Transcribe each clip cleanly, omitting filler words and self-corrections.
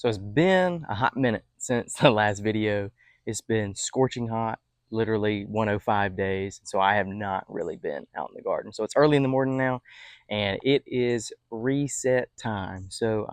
So it's been a hot minute since the last video. It's been scorching hot, literally 105 days. So I have not really been out in the garden. So it's early in the morning now and it is reset time. So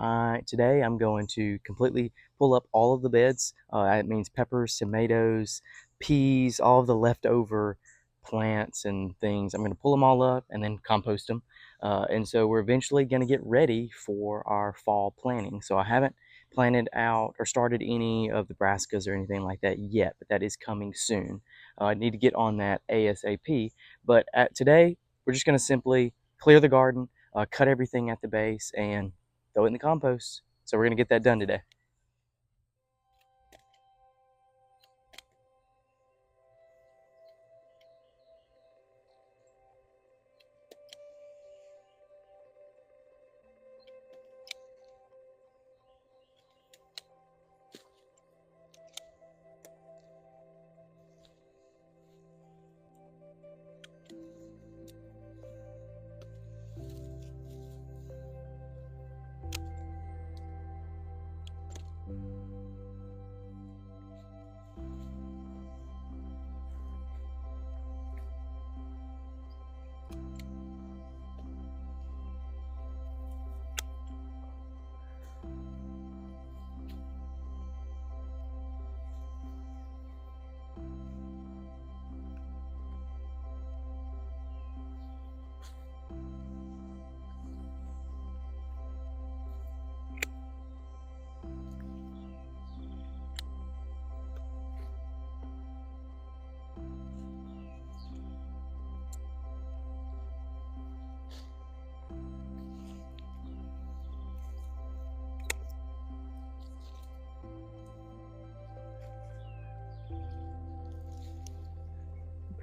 today I'm going to completely pull up all of the beds. That means peppers, tomatoes, peas, all of the leftover plants and things. I'm going to pull them all up and then compost them. And so we're eventually going to get ready for our fall planting. So I haven't planted out or started any of the brassicas or anything like that yet, but that is coming soon. I need to get on that ASAP. But today, we're just going to simply clear the garden, cut everything at the base, and throw it in the compost. So we're going to get that done today.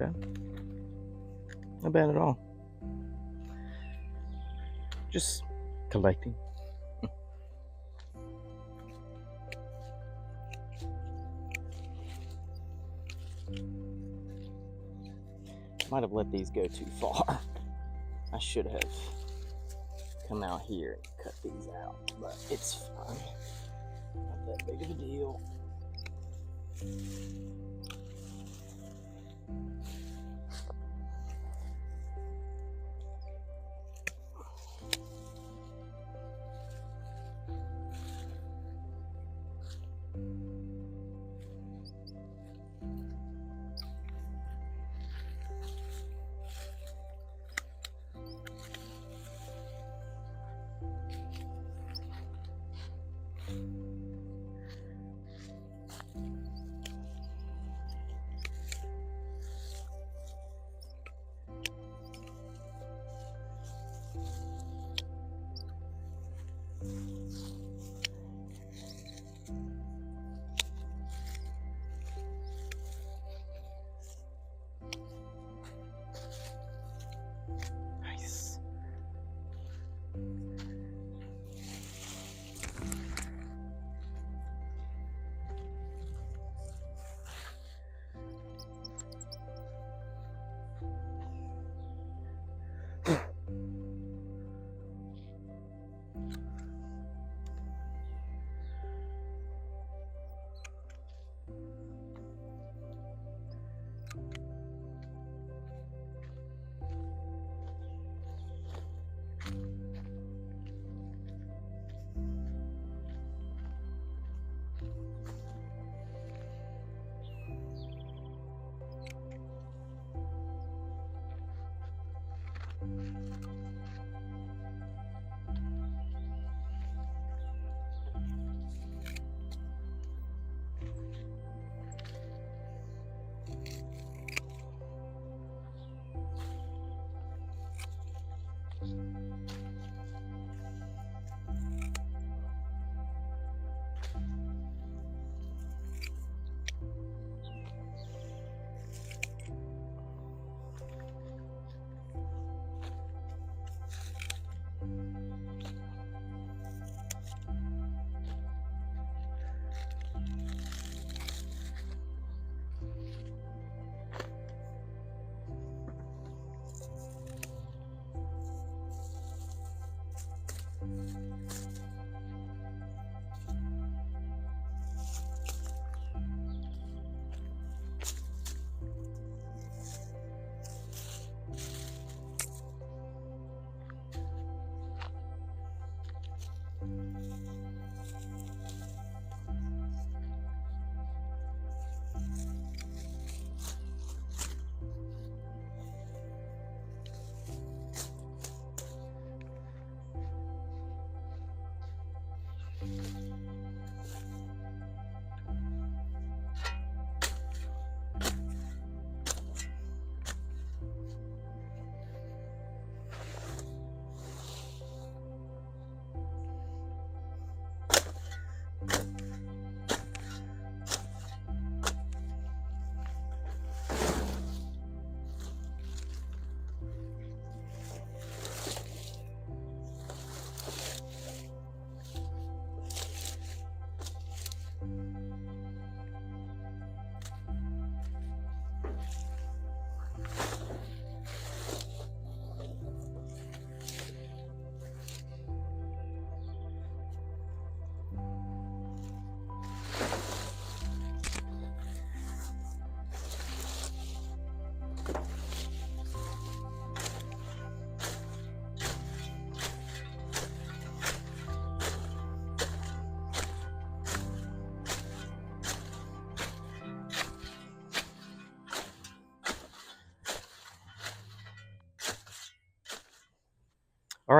Okay. Not bad at all. Just collecting. Might have let these go too far. I should have come out here and cut these out, but it's fine. Not that big of a deal.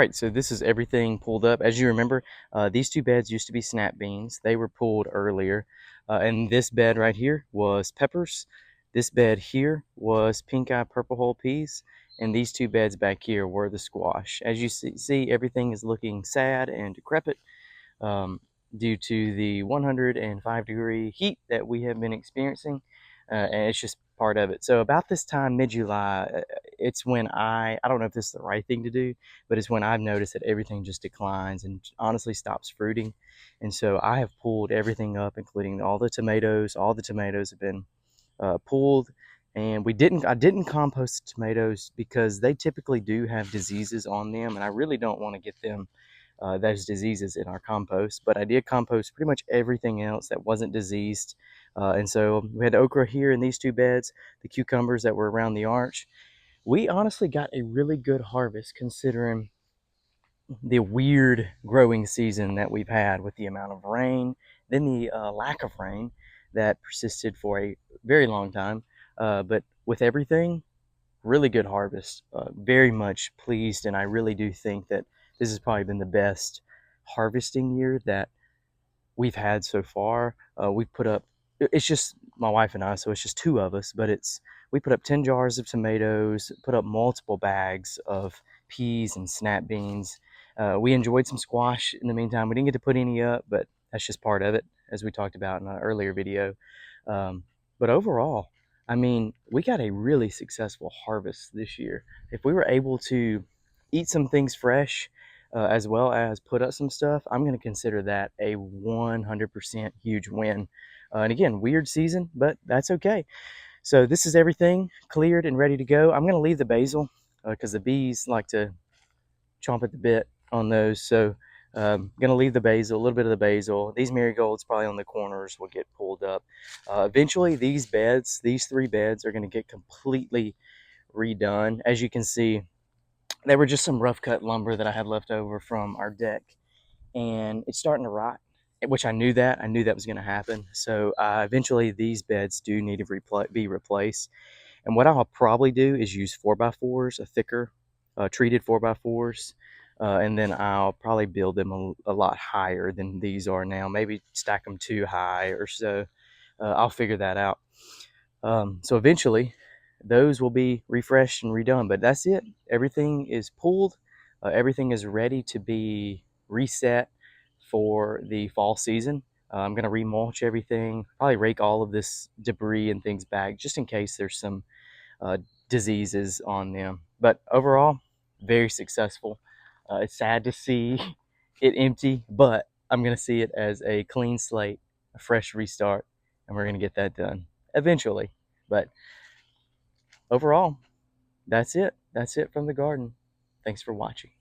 right, so this is everything pulled up. As you remember, these two beds used to be snap beans. They were pulled earlier. And this bed right here was peppers. This bed here was pink eye purple hull peas. And these two beds back here were the squash. As you see, everything is looking sad and decrepit um, due to the 105-degree heat that we have been experiencing. And it's just part of it. So about this time, mid-July, it's when I don't know if this is the right thing to do, but it's when I've noticed that everything just declines and honestly stops fruiting. And so I have pulled everything up, including all the tomatoes. All the tomatoes have been pulled, and I didn't compost the tomatoes because they typically do have diseases on them, and I really don't want to get them those diseases in our compost. But I did compost pretty much everything else that wasn't diseased. And so we had okra here in these two beds, the cucumbers that were around the arch. We honestly got a really good harvest considering the weird growing season that we've had with the amount of rain, then the lack of rain that persisted for a very long time. But with everything, really good harvest. Very much pleased, and I really do think that this has probably been the best harvesting year that we've had so far. We've put up, it's just my wife and I, so it's just two of us, but we put up 10 jars of tomatoes, put up multiple bags of peas and snap beans. We enjoyed some squash in the meantime. We didn't get to put any up, but that's just part of it, as we talked about in an earlier video. Um, but overall, I mean, we got a really successful harvest this year. If we were able to eat some things fresh, as well as put up some stuff, I'm going to consider that a 100% huge win. And again, weird season, but that's okay. So this is everything cleared and ready to go. I'm going to leave the basil because the bees like to chomp at the bit on those. So I'm going to leave the basil, a little bit of the basil. These marigolds probably on the corners will get pulled up. Eventually, these three beds are going to get completely redone. As you can see, they were just some rough cut lumber that I had left over from our deck, and it's starting to rot, which I knew that was going to happen. So eventually these beds do need to be replaced. And what I'll probably do is use 4x4s, a thicker treated 4x4s, and then I'll probably build them a lot higher than these are now. Maybe stack them too high or so. I'll figure that out. So eventually those will be refreshed and redone, but that's it. Everything is pulled. Everything is ready to be reset for the fall season. I'm going to remulch everything, probably rake all of this debris and things back just in case there's some uh, diseases on them. But overall, very successful. It's sad to see it empty, but I'm going to see it as a clean slate, a fresh restart, and we're going to get that done eventually. But overall, that's it. That's it from the garden. Thanks for watching.